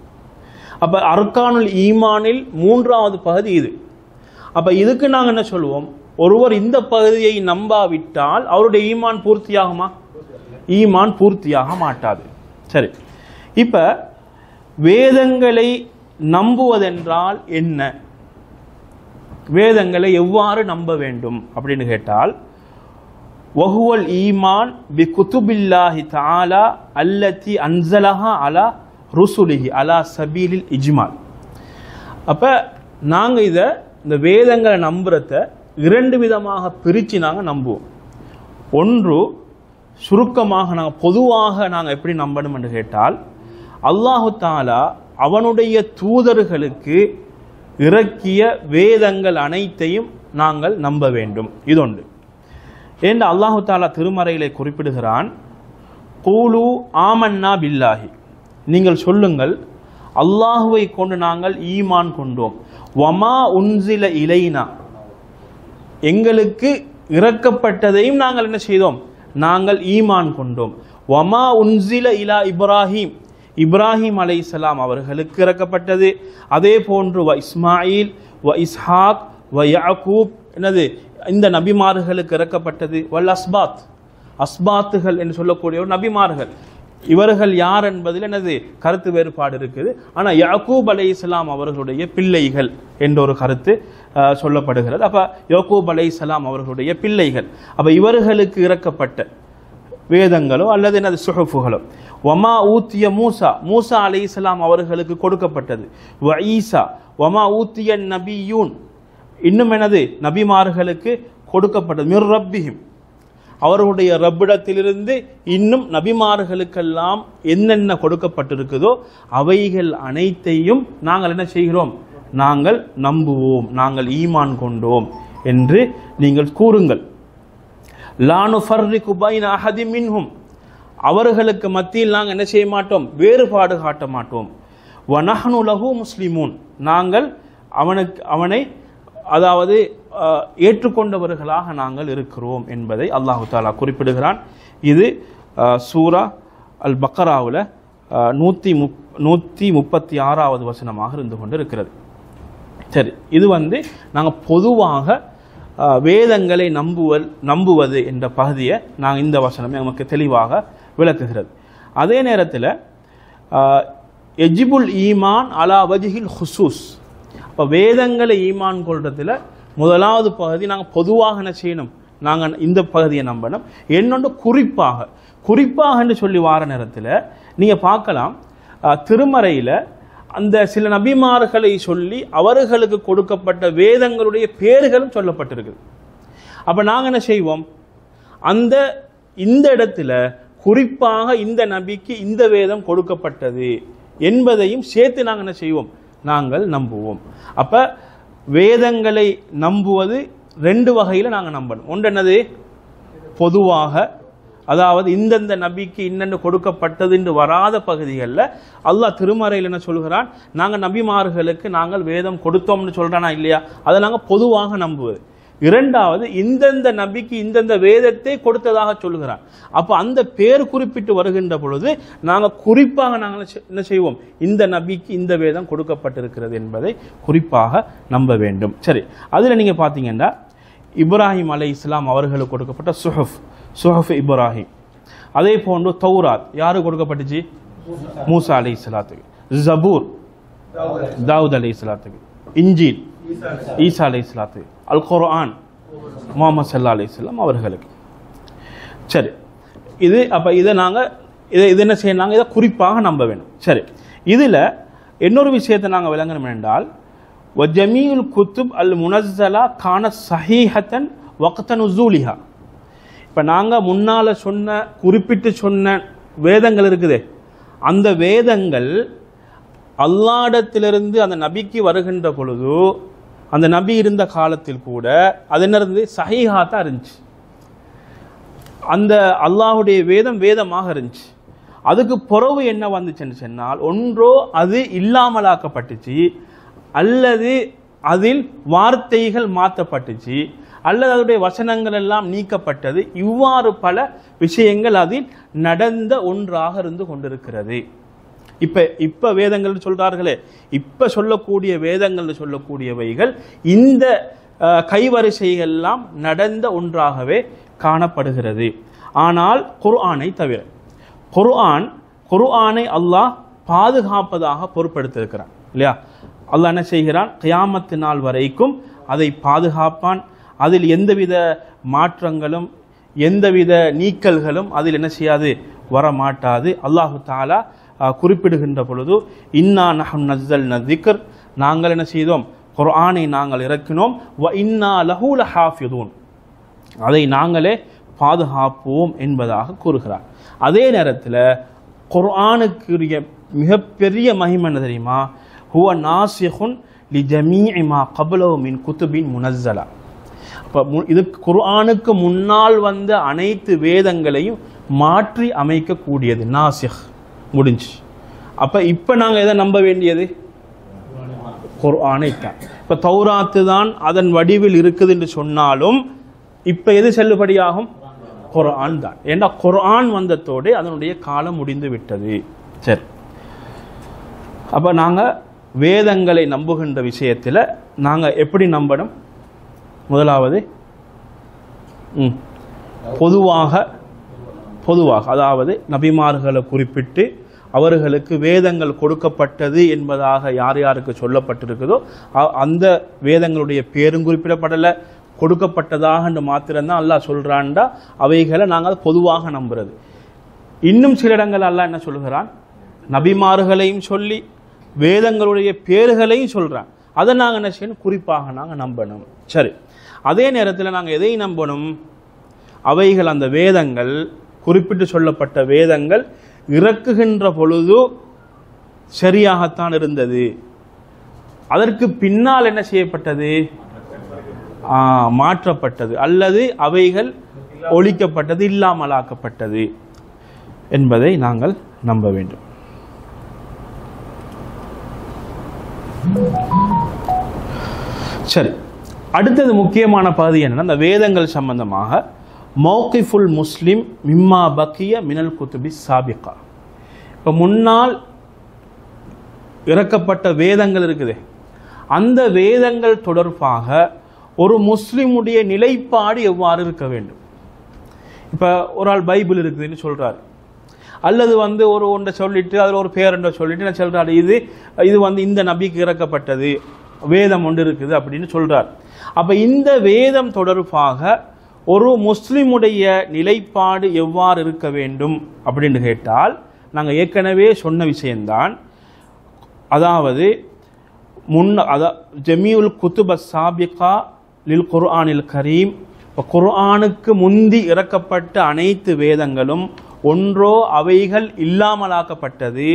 அப்ப அர்கானுல் ஈமானில் 3வது பகுதி இது. அப்ப இதுக்கு நாங்கள் என்ன சொல்லுவோம்? ஒருவர் இந்த பகுதியை நம்பாவிட்டால் அவருடைய ஈமான் பூர்த்தியாகுமா? ஈமான் பூர்த்தியாக மாட்டாது. சரி, இப்ப வேதங்களை நம்புவதென்றால் என்ன? வேதங்களை எவ்வாறு நம்ப வேண்டும் அப்படின்னு கேட்டால், வஹுவல் ஈமான் பி குதுபில்லாஹி தஆலா அல்லதி அன்ஸலஹா அலா ருசுலிஹி அலா சபீலில் இஜ்மால். அப்போ நாங்கள் இந்த வேதங்களை நம்புறத இரண்டு விதமாக பிரித்து நாங்கள் நம்புவோம். ஒன்று சுருக்கமாக நாங்கள் பொதுவாக நாங்கள் எப்படி நம்பணும் என்று கேட்டால், அல்லாஹு தாலா அவனுடைய தூதர்களுக்கு இறக்கிய வேதங்கள் அனைத்தையும் நாங்கள் நம்ப வேண்டும். இதொன்று. ஏன் அல்லாஹு தாலா திருமறையிலே குறிப்பிடுகிறான், கூலு ஆமன்னா பில்லாஹி, நீங்கள் சொல்லுங்கள் அல்லாஹுவை கொண்டு நாங்கள் ஈமான் கொண்டோம். வமா உன்சில இலைனா, எங்களுக்கு இறக்கப்பட்டதையும் நாங்கள் என்ன செய்தோம், நாங்கள் ஈமான் கொண்டோம். வமா உன்சில இலா இப்ராஹிம், இப்ராஹிம் அலைஹிஸ்ஸலாம் அவர்களுக்கு இறக்கப்பட்டது. அதே போன்று வ இஸ்மாயில் வ இஸ்ஹாக் வ யாக்கூப், என்னது இந்த நபிமார்களுக்கு இறக்கப்பட்டது. வல் அஸ்பாத், அஸ்பாத்துகள் என்று சொல்லக்கூடிய ஒரு நபிமார்கள், இவர்கள் யார் என்பதில் எனது கருத்து வேறுபாடு இருக்குது. ஆனால் யாக்கூப் அலைஹிஸ்ஸலாம் அவர்களுடைய பிள்ளைகள் என்ற ஒரு கருத்து சொல்லப்படுகிறது. அப்போ யாக்கூப் அலைஹிஸ்ஸலாம் அவர்களுடைய பிள்ளைகள், அப்போ இவர்களுக்கு இறக்கப்பட்ட வேதங்களோ அல்லது எனது சுஹுஃபுகளோ. வமா ஊத்திய மூசா, மூசா அலைஹிஸ்ஸலாம் அவர்களுக்கு கொடுக்கப்பட்டது. வ ஈசா வமா ஊத்திய நபியூன், இன்னும் எனது நபிமார்களுக்கு கொடுக்கப்பட்டது. மிர் ரப்பிஹிம், அவர்களுடைய ரப்பிடத்திலிருந்து இன்னும் நபிமார்களுக்கெல்லாம் என்னென்ன கொடுக்கப்பட்டிருக்குதோ அவைகள் அனைத்தையும் நாங்கள் என்ன செய்கிறோம், நாங்கள் நம்புவோம், நாங்கள் ஈமான் கொண்டோம் என்று நீங்கள் கூறுங்கள். லா நுஃபர்ரிகு பைன அஹதி மின்ஹும், அவர்களுக்கு மத்தியில் நாங்கள் என்ன செய்ய மாட்டோம், வேறுபாடு காட்ட மாட்டோம். வ நஹ்னு லஹு முஸ்லிமூன், நாங்கள் அவனை அதாவது ஏற்றுக்கொண்டவர்களாக நாங்கள் இருக்கிறோம் என்பதை அல்லாஹு தாலா குறிப்பிடுகிறான். இது சூரா அல் பக்ராவில் 136வது வசனமாக இருந்து கொண்டு இருக்கிறது. சரி, இது நாங்கள் பொதுவாக வேதங்களை நம்புவது என்ற பகுதியை நாங்கள் இந்த வசனமே நமக்கு தெளிவாக விளக்குகிறது. அதே நேரத்தில் எஜிபுல் ஈமான் அலா வஜ்ஹில் ஹுசூஸ், இப்போ வேதங்களை ஈமான் கொள்றதுல முதலாவது பகுதி நாங்கள் பொதுவாக என்ன செய்யணும், நாங்கள் இந்த பகுதியை நம்பணும். என்னொன்று குறிப்பாக என்று சொல்லி வார நேரத்தில் நீங்கள் பார்க்கலாம், திருமறையில் அந்த சில நபிமார்களை சொல்லி அவர்களுக்கு கொடுக்கப்பட்ட வேதங்களுடைய பேர்களும் சொல்லப்பட்டிருக்குது. அப்போ நாங்கள் என்ன செய்வோம், இந்த இடத்துல குறிப்பாக இந்த நபிக்கு இந்த வேதம் கொடுக்கப்பட்டது என்பதையும் சேர்த்து நாங்கள் என்ன செய்வோம், நாங்கள் நம்புவோம். அப்போ வேதங்களை நம்புவது ரெண்டு வகையில் நாங்கள் நம்பணும். ஒன்று என்னது, பொதுவாக, அதாவது இந்தந்த நபிக்கு இன்னென்று கொடுக்கப்பட்டது என்று வராத பகுதிகளில் அல்லாஹ் திருமறையில் என்ன சொல்கிறான், நாங்கள் நபிமார்களுக்கு நாங்கள் வேதம் கொடுத்தோம்னு சொல்கிறானா இல்லையா, அதை நாங்கள் பொதுவாக நம்புவது. இரண்டாவது, இந்தந்த நபிக்கு இந்தந்த வேதத்தை கொடுத்ததாக சொல்கிறான். அப்போ அந்த பேர் குறிப்பிட்டு வருகின்ற பொழுது நாங்கள் குறிப்பாக நாங்கள் என்ன செய்வோம், இந்த நபிக்கு இந்த வேதம் கொடுக்கப்பட்டிருக்கிறது என்பதை குறிப்பாக நம்ப வேண்டும். சரி, அதில் நீங்கள் பார்த்தீங்கன்னா இப்ராஹிம் அலைஹிஸ்ஸலாம் அவர்களுக்கு கொடுக்கப்பட்ட சுஹஃப் இப்ராஹிம், அதே போன்று தௌராத் யாருக்கு கொடுக்கப்பட்டுச்சு, மூசா அலைஹிஸ்ஸலாத்துக்கு. ஜபூர் தாவூத் அலைஹிஸ்ஸலாத்துக்கு. இன்ஜீல் ஈசா அலைஹிஸ்ஸலாத்துக்கு. அல் குர்ஆன் முஹம்மது ஸல்லல்லாஹு அலைஹி வஸல்லம் அவர்களுக்கு. சரி, இது அப்போ இதை நாங்கள் இது என்ன செய்யணும், இதை குறிப்பாக நம்ப வேண்டும். சரி, இதில் இன்னொரு விஷயத்தை நாங்கள் விளங்கணும் என்றால், வஜமீல் குத்துப் அல் முனஸ்ஸலா கான சஹீஹத்தன் வக்த நுஸூலிஹா. இப்போ நாங்கள் முன்னால் குறிப்பிட்டு சொன்ன வேதங்கள் இருக்குதே, அந்த வேதங்கள் அல்லாஹ்விடத்திலிருந்து அந்த நபிக்கு வருகின்ற பொழுது, அந்த நபி இருந்த காலத்தில் கூட அது என்ன இருந்தது, சஹீஹாத்தாக இருந்துச்சு. அந்த அல்லாஹுடைய வேதமாக இருந்துச்சு. அதுக்கு பிறகு என்ன வந்துச்சுன்னு சொன்னால், ஒன்றோ அது இல்லாமலாக்கப்பட்டுச்சு, அல்லது அதில் வார்த்தைகள் மாற்றப்பட்டுச்சு, அல்லது அதனுடைய வசனங்கள் எல்லாம் நீக்கப்பட்டது. இவ்வாறு பல விஷயங்கள் அதில் நடந்த ஒன்றாக இருந்து கொண்டிருக்கிறது. இப்ப வேதங்கள் சொல்றார்களே, இப்ப சொல்லக்கூடிய வேதங்கள் சொல்லக்கூடியவைகள் இந்த கைவரிசைகள்லாம் நடந்த ஒன்றாகவே காணப்படுகிறது. ஆனால் குர்ஆனை தவிர, குர்ஆனை அல்லாஹ் பாதுகாப்பதாக பொறுப்பெடுத்திருக்கிறான் இல்லையா. அல்லாஹ் என்ன செய்கிறான், கியாமத்து நாள் வரைக்கும் அதை பாதுகாப்பான். அதில் எந்தவித மாற்றங்களும் எந்தவித நீக்கல்களும் அதில் என்ன செய்யாது, வரமாட்டாது. அல்லாஹு தஆலா குறிப்பிடுகின்ற பொழுது இன்னா நஹ்னு நஸ்ஸல்னா ذிக்ர், நாங்கள் என்ன செய்தோம், குர்ஆனை நாங்கள் இறக்கினோம், வ இன்னா லஹு லஹாஃபிதூன், அதை நாங்களே பாதுகாப்போம் என்பதாக கூறுகிறார். அதே நேரத்தில் குர்ஆனுக்குரிய மிகப்பெரிய மகிமை என்ன தெரியுமா, ஹுவ நாசிஹுன் லிஜமீஇ மா கப்லஹு மின் குதுபின் முனஸ்ஸலா. அப்போ இது குர்ஆனுக்கு முன்னால் வந்த அனைத்து வேதங்களையும் மாற்றி அமைக்கக்கூடியது. நாசிஹ் முடிஞ்சு. அப்போ இப்போ நாங்கள் எதை நம்ப வேண்டியது, குர்ஆனை தான். இப்போ தௌராத்து தான் அதன் வடிவில் இருக்குது என்று சொன்னாலும் இப்போ எது செல்லுபடியாகும், குர்ஆன் தான். ஏன்னா குர்ஆன் வந்ததோடு அதனுடைய காலம் முடிந்து விட்டது. சரி, அப்போ நாங்கள் வேதங்களை நம்புகின்ற விஷயத்தில் நாங்கள் எப்படி நம்பணும்? முதலாவது பொதுவாக அதாவது நபிமார்களை குறிப்பிட்டு அவர்களுக்கு வேதங்கள் கொடுக்கப்பட்டது என்பதாக யார் யாருக்கு சொல்லப்பட்டிருக்குதோ அந்த வேதங்களுடைய பேரும் குறிப்பிடப்படலை, கொடுக்கப்பட்டதாக என்று மாத்திரம்தான் அல்லாஹ் சொல்றான்டா அவைகளை நாங்கள் பொதுவாக நம்புறது. இன்னும் சில இடங்கள் அல்லாஹ் என்ன சொல்கிறான், நபிமார்களையும் சொல்லி வேதங்களுடைய பேர்களையும் சொல்றான். அதை நாங்கள் என்ன செய்யணும், குறிப்பாக நாங்கள் நம்பணும். சரி, அதே நேரத்தில் நாங்கள் எதை நம்பணும், அவைகள் அந்த வேதங்கள் குறிப்பிட்டு சொல்லப்பட்ட வேதங்கள் இறக்குகின்ற பொழுது சரியாகத்தான் இருந்தது, அதற்கு பின்னால் என்ன செய்யப்பட்டது, மாற்றப்பட்டது, அல்லது அவைகள் ஒழிக்கப்பட்டது, இல்லாமலாக்கப்பட்டது என்பதை நாங்கள் நம்ப வேண்டும். சரி, அடுத்தது முக்கியமான பகுதி என்னன்னா, இந்த வேதங்கள் சம்பந்தமாக மௌகிஃபுல் முஸ்லிம் மிம்மா பக்கிய மினல் குதுபி சாபிகா. இப்போ முன்னால் இறக்கப்பட்ட வேதங்கள் இருக்குது, அந்த வேதங்கள் தொடர்பாக ஒரு முஸ்லிமுடைய நிலைப்பாடு எவ்வாறு இருக்க வேண்டும். இப்போ ஒரு ஆள் பைபிள் இருக்குதுன்னு சொல்றாரு, அல்லது ஒரு ஒன்றை சொல்லிட்டு அதில் ஒரு பேரண்டை சொல்லிட்டு என்ன சொல்றாரு, இது இந்த நபிக்கு இறக்கப்பட்டது வேதம் ஒன்று இருக்குது அப்படின்னு சொல்றார். அப்ப இந்த வேதம் தொடர்பாக ஒரு முஸ்லிமுடைய நிலைப்பாடு எவ்வாறு இருக்க வேண்டும் அப்படின்னு கேட்டால், நாங்கள் ஏற்கனவே சொன்ன விஷயம்தான். அதாவது ஜமீஉல் குதுப சாபிகா லில் குர்ஆனில் கரீம், குர்ஆனுக்கு முந்தி இறக்கப்பட்ட அனைத்து வேதங்களும் ஒன்றோ அவைகள் இல்லாமலாக்கப்பட்டது.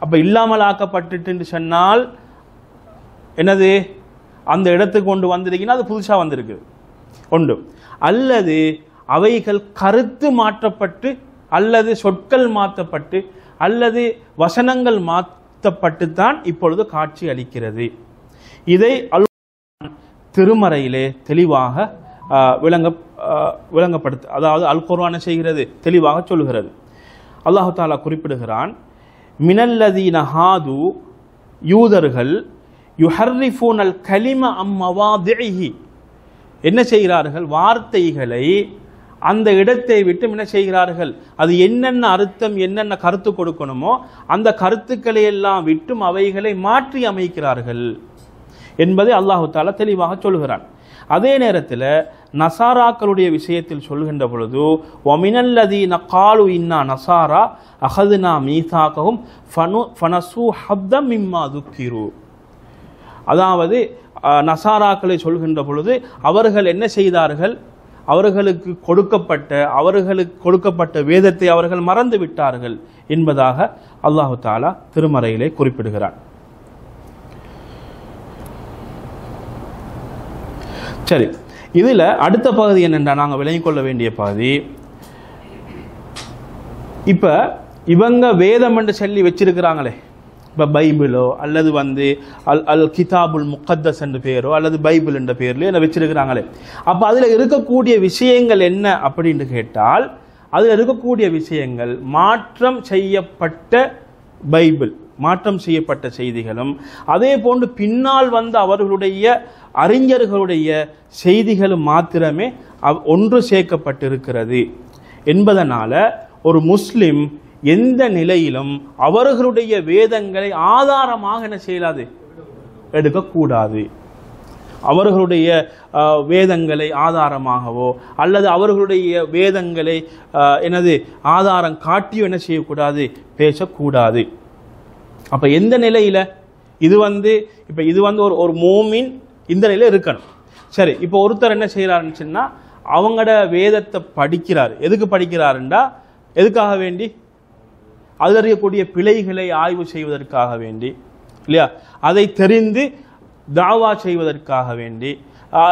அப்ப இல்லாமலாக்கப்பட்டு சொன்னால் என்னது, அந்த இடத்துக்கு கொண்டு வந்திருக்கீங்கன்னா அது புதுசாக வந்திருக்கு ஒன்று, அல்லது அவைகள் கருத்து மாற்றப்பட்டு அல்லது சொற்கள் மாற்றப்பட்டு அல்லது வசனங்கள் மாற்றப்பட்டு தான் இப்பொழுது காட்சி அளிக்கிறது. இதை திருமறையிலே தெளிவாக விளங்கப்படுத்த, அதாவது அல் குர்ஆன் செய்கிறது, தெளிவாக சொல்கிறது. அல்லாஹு தஆலா குறிப்பிடுகிறான், மினல்லதீன ஹாது, யூதர்கள் யுஹர்ரிஃபூனல் கலிம அம் மவாதிஹி, என்ன செய்கிறார்கள், வார்த்தைகளை அந்த இடத்தை விட்டு என்ன செய்கிறார்கள், அது என்னென்ன அர்த்தம் என்னென்ன கருத்து கொடுக்கணுமோ அந்த கருத்துக்களை எல்லாம் விட்டும் அவைகளை மாற்றி அமைக்கிறார்கள் என்பதை அல்லாஹு தஆலா தெளிவாக சொல்கிறான். அதே நேரத்தில் நசாராக்களுடைய விஷயத்தில் சொல்கின்ற பொழுது, வமினல்லதீன காலு இன்னா நசாரா அஹதுனா மீசாகஹும் ஃபனசூ ஹப்தம் மிம்மா துக்கிரு, அதாவது நசாராக்களை சொல்கின்ற பொழுது அவர்கள் என்ன செய்தார்கள், அவர்களுக்கு கொடுக்கப்பட்ட வேதத்தை அவர்கள் மறந்து விட்டார்கள் என்பதாக அல்லாஹு தஆலா திருமறையிலே குறிப்பிடுகிறான். சரி, இதுல அடுத்த பகுதி என்னென்றா நாங்கள் விளங்கிக் கொள்ள வேண்டிய பகுதி, இப்ப இவங்க வேதம் என்று சொல்லி வச்சிருக்கிறாங்களே, இப்போ பைபிளோ அல்லது அல் கிதாபுல் முகத்தஸ் என்ற பேரோ அல்லது பைபிள் என்ற பேர்லையோ என்ன வச்சிருக்கிறாங்களே, அப்போ அதில் இருக்கக்கூடிய விஷயங்கள் என்ன அப்படின்னு கேட்டால், அதில் இருக்கக்கூடிய விஷயங்கள் மாற்றம் செய்யப்பட்ட பைபிள், மாற்றம் செய்யப்பட்ட செய்திகளும் அதே போன்று பின்னால் வந்த அவர்களுடைய அறிஞர்களுடைய செய்திகளும் மாத்திரமே ஒன்று சேர்க்கப்பட்டிருக்கிறது என்பதனால ஒரு முஸ்லிம் எந்த நிலையிலும் அவர்களுடைய வேதங்களை ஆதாரமாக என்ன செய்யலாது, எடுக்கக்கூடாது. அவர்களுடைய வேதங்களை ஆதாரமாகவோ அல்லது அவர்களுடைய வேதங்களை ஆதாரம் காட்டியோ என்ன செய்யக்கூடாது, பேசக்கூடாது. அப்ப எந்த நிலையில இது இப்ப இது ஒரு மூமின் இந்த நிலையில இருக்கணும். சரி, இப்போ ஒருத்தர் என்ன செய்யறாருன்னு சொன்னா அவங்களோட வேதத்தை படிக்கிறார். எதுக்கு படிக்கிறாருண்டா, எதுக்காக வேண்டி? அதில் இருக்கக்கூடிய பிழைகளை ஆய்வு செய்வதற்காக வேண்டி இல்லையா, அதை தெரிந்து தாவா செய்வதற்காக வேண்டி,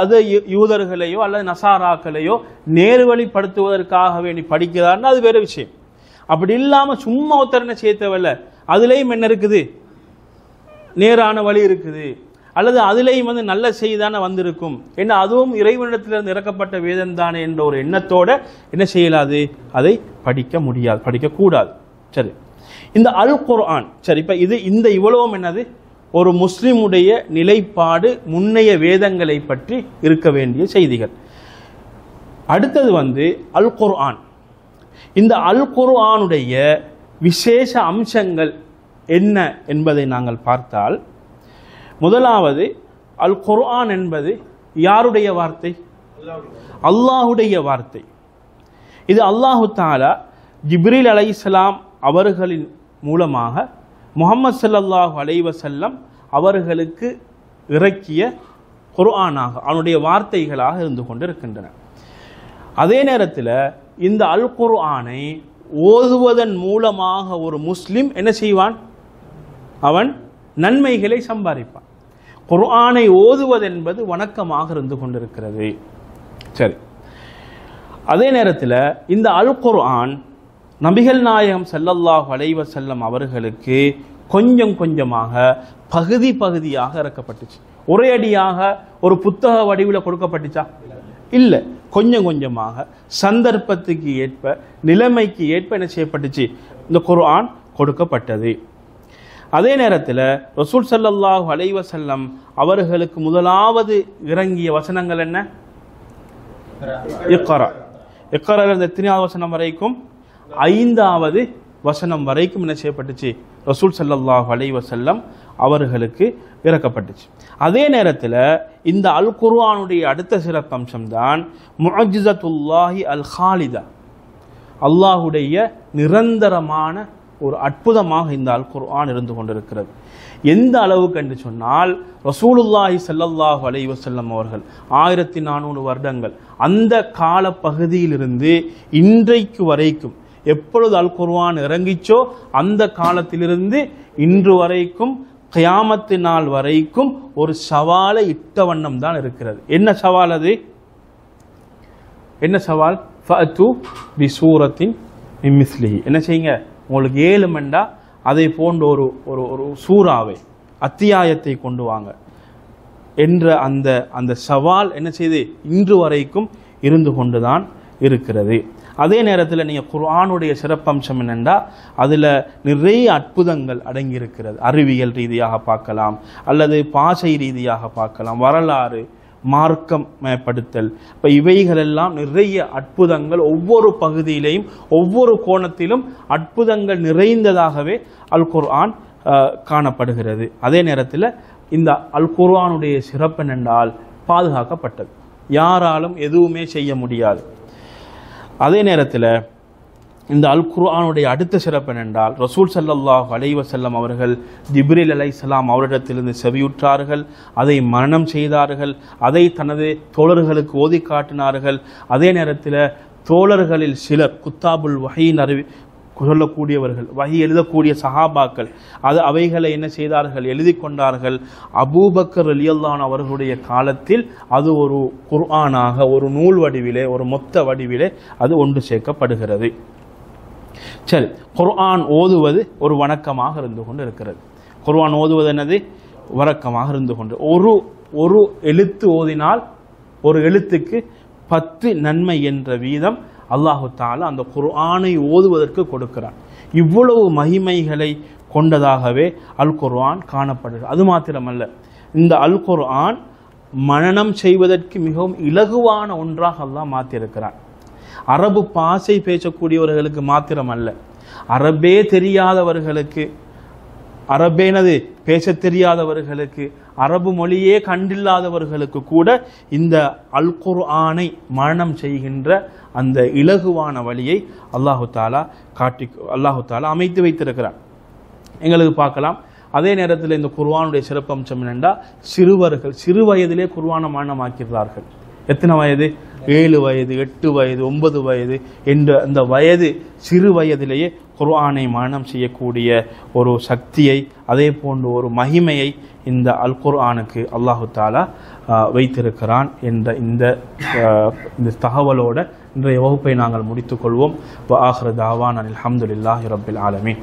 அது யூதர்களையோ அல்லது நசாராக்களையோ நேர்வழிப்படுத்துவதற்காக வேண்டி படிக்கிறார்னா அது வேற விஷயம். அப்படி இல்லாம சும்மா ஒருத்தர் என்ன செய்ய தேவையில்ல, அதுலேயும் என்ன இருக்குது, நேரான வழி இருக்குது, அல்லது அதுலேயும் நல்ல செய்தான வந்திருக்கும், என்ன அதுவும் இறைவனிடத்திலிருந்து இறக்கப்பட்ட வேதம் தானே என்ற ஒரு எண்ணத்தோட என்ன செய்யலாது, அதை படிக்க முடியாது, படிக்கக்கூடாது. சரி, இந்த அல் குர்ஆன், சரி, இப்ப இந்த இவ்வளவும் என்னது, ஒரு முஸ்லிமுடைய நிலைப்பாடு முன்னைய வேதங்களை பற்றி இருக்க வேண்டிய செய்திகள். அடுத்தது அல் குர்ஆன். இந்த அல் குர்ஆனுடைய விசேஷ அம்சங்கள் என்ன என்பதை நாங்கள் பார்த்தால், முதலாவது அல் குர்ஆன் என்பது யாருடைய வார்த்தை? அல்லாஹுடைய வார்த்தை. இது அல்லாஹு தஆலா ஜிப்ரீல் அலைஹிஸ்ஸலாம் அவர்களின் மூலமாக முஹம்மது ஸல்லல்லாஹு அலைஹி வஸல்லம் அவர்களுக்கு இறக்கிய குர்ஆனாக, அவனுடைய வார்த்தைகளாக இருந்து கொண்டிருக்கின்றன. அதே நேரத்தில் இந்த அல் குர்ஆனை ஓதுவதன் மூலமாக ஒரு முஸ்லிம் என்ன செய்வான், அவன் நன்மைகளை சம்பாதிப்பான். குர்ஆனை ஓதுவது என்பது வணக்கமாக இருந்து கொண்டிருக்கிறது. சரி, அதே நேரத்தில் இந்த அல் குர்ஆன் நபிகள் நாயகம் ஸல்லல்லாஹு அலைஹி வஸல்லம் அவர்களுக்கு கொஞ்சம் கொஞ்சமாக பகுதி பகுதியாக இறக்கப்பட்டுச்சு. ஒரே அடியாக ஒரு புத்தக வடிவில் கொடுக்கப்பட்டுச்சா? இல்லை, கொஞ்சம் கொஞ்சமாக சந்தர்ப்பத்துக்கு ஏற்ப, நிலைமைக்கு ஏற்ப என்ன செய்யப்பட்டுச்சு, இந்த குர்ஆன் கொடுக்கப்பட்டது. அதே நேரத்தில் ரசூல் ஸல்லல்லாஹு அலைஹி வஸல்லம் அவர்களுக்கு முதலாவது இறங்கிய வசனங்கள் என்ன? இக்ரா. இக்ரா எத்தனையாவது வசனம் வரைக்கும்? 5வது வசனம் வரைக்கும் என்ன செய்யப்பட்டுச்சு, ரசூல் ஸல்லல்லாஹு அலைஹி வஸல்லம் அவர்களுக்கு இறக்கப்பட்டுச்சு. அதே நேரத்தில் இந்த அல் குர்ஆனுடைய அடுத்த சிறப்பம்சம் தான் முஅஜிஸத்துல்லாஹி அல் ஹாலிதா, அல்லாஹுடைய நிரந்தரமான ஒரு அற்புதமாக இந்த அல் குர்ஆன் இருந்து கொண்டிருக்கிறது. எந்த அளவுக்கு என்று சொன்னால், ரசூலுல்லாஹி ஸல்லல்லாஹு அலைஹி வஸல்லம் அவர்கள் 1400 வருடங்கள் அந்த கால பகுதியிலிருந்து இன்றைக்கு வரைக்கும் எப்பொழுது அல் குர்ஆன் இறங்கிச்சோ அந்த காலத்திலிருந்து இன்று வரைக்கும் கியாமத்து நாள் வரைக்கும் ஒரு சவாலை இட்ட வண்ணம் தான் இருக்கிறது. என்ன சவால் அது? என்ன சவால்? ஃபஅத்து பி சூரத்தின் மின் மிஸ்லிஹி. என்ன செய்யுங்க, உங்களுக்கு 7 மண்டா அதை போன்ற ஒரு ஒரு சூறாவை, அத்தியாயத்தை கொண்டு வாங்க என்ற அந்த சவால் என்ன செய்து இன்று வரைக்கும் இருந்து கொண்டுதான் இருக்கிறது. அதே நேரத்தில் நீங்கள் குர்ஆனுடைய சிறப்பம்சம் என்னென்னா, அதில் நிறைய அற்புதங்கள் அடங்கியிருக்கிறது. அறிவியல் ரீதியாக பார்க்கலாம், அல்லது பாஷை ரீதியாக பார்க்கலாம், வரலாறு, மார்க்கம் மேம்படுத்தல், இப்போ இவைகளெல்லாம் நிறைய அற்புதங்கள், ஒவ்வொரு பகுதியிலையும் ஒவ்வொரு கோணத்திலும் அற்புதங்கள் நிறைந்ததாகவே அல் குர்ஆன் காணப்படுகிறது. அதே நேரத்தில் இந்த அல் குர்ஆனுடைய சிறப்பு என்னென்றால் பாதுகாக்கப்பட்டது, யாராலும் எதுவுமே செய்ய முடியாது. அதே நேரத்தில் இந்த அல் குர்ஆனுடைய அடுத்த சிறப்பு என்னென்றால், ரசூல் ஸல்லல்லாஹு அலைஹி வஸல்லம் அவர்கள் ஜிப்ரீல் அலைஹிஸ்ஸலாம் அவரிடத்திலிருந்து செவியுற்றார்கள், அதை மனனம் செய்தார்கள், அதை தனது தோழர்களுக்கு ஓதி காட்டினார்கள். அதே நேரத்தில் தோழர்களில் சிலர் குத்தாபுல் வஹீன் சொல்லக்கூடியவர்கள், வஹி எழுதக்கூடிய சஹாபாக்கள், அவைகளை என்ன செய்தார்கள், எழுதி கொண்டார்கள். அபூபக்கர் ரலியல்லாஹு அன்ஹு அவர்களுடைய காலத்தில் அது ஒரு குர்ஆனாக, ஒரு நூல் வடிவிலே, ஒரு மொத்த வடிவிலே அது ஒன்று சேர்க்கப்படுகிறது. சரி, குர்ஆன் ஓதுவது ஒரு வணக்கமாக இருந்து கொண்டு இருக்கிறது. குர்ஆன் ஓதுவது என்னது? வணக்கமாக இருந்து கொண்டு. ஒரு எழுத்து ஓதினால் ஒரு எழுத்துக்கு 10 நன்மை என்ற வீதம் அல்லாஹு தஆலா அந்த குர்ஆனை ஓதுவதற்கு கொடுக்கிறான். இவ்வளவு மகிமைகளை கொண்டதாகவே அல் குர்ஆன் காணப்படுகிறது. அது மாத்திரமல்ல, இந்த அல் குர்ஆன் மனனம் செய்வதற்கு மிகவும் இலகுவான ஒன்றாக அல்லாஹ் மாற்றியிருக்கிறான். அரபு பாஷை பேசக்கூடியவர்களுக்கு மாத்திரமல்ல, அரபே தெரியாதவர்களுக்கு அரபேனது பேச தெரியாதவர்களுக்கு, அரபு மொழியே கண்டில்லாதவர்களுக்கு கூட இந்த அல் குர்ஆனை மரணம் செய்கின்ற அந்த இலகுவான வழியை அல்லாஹு தாலா அமைத்து வைத்திருக்கிறார். எங்களுக்கு பார்க்கலாம். அதே நேரத்தில் இந்த குர்ஆனுடைய சிறப்பம்சம் என்னென்றா, சிறு வயதிலே குர்ஆனை மரணமாக்கிறார்கள். எத்தனை வயது? 7 வயது, 8 வயது, 9 வயது என்ற அந்த வயது, சிறு வயதிலேயே குர்ஆனை மரணம் செய்யக்கூடிய ஒரு சக்தியை, அதே போன்ற ஒரு மகிமையை இந்த அல் குர்ஆனுக்கு அல்லாஹு தாலா வைத்திருக்கிறான் என்ற இந்த தகவலோட இன்றைய வகுப்பை நாங்கள் முடித்துக்கொள்வோம். வ ஆகிரு தாவானா அல்ஹம்துலில்லாஹி ரப்பில் ஆலமீன்.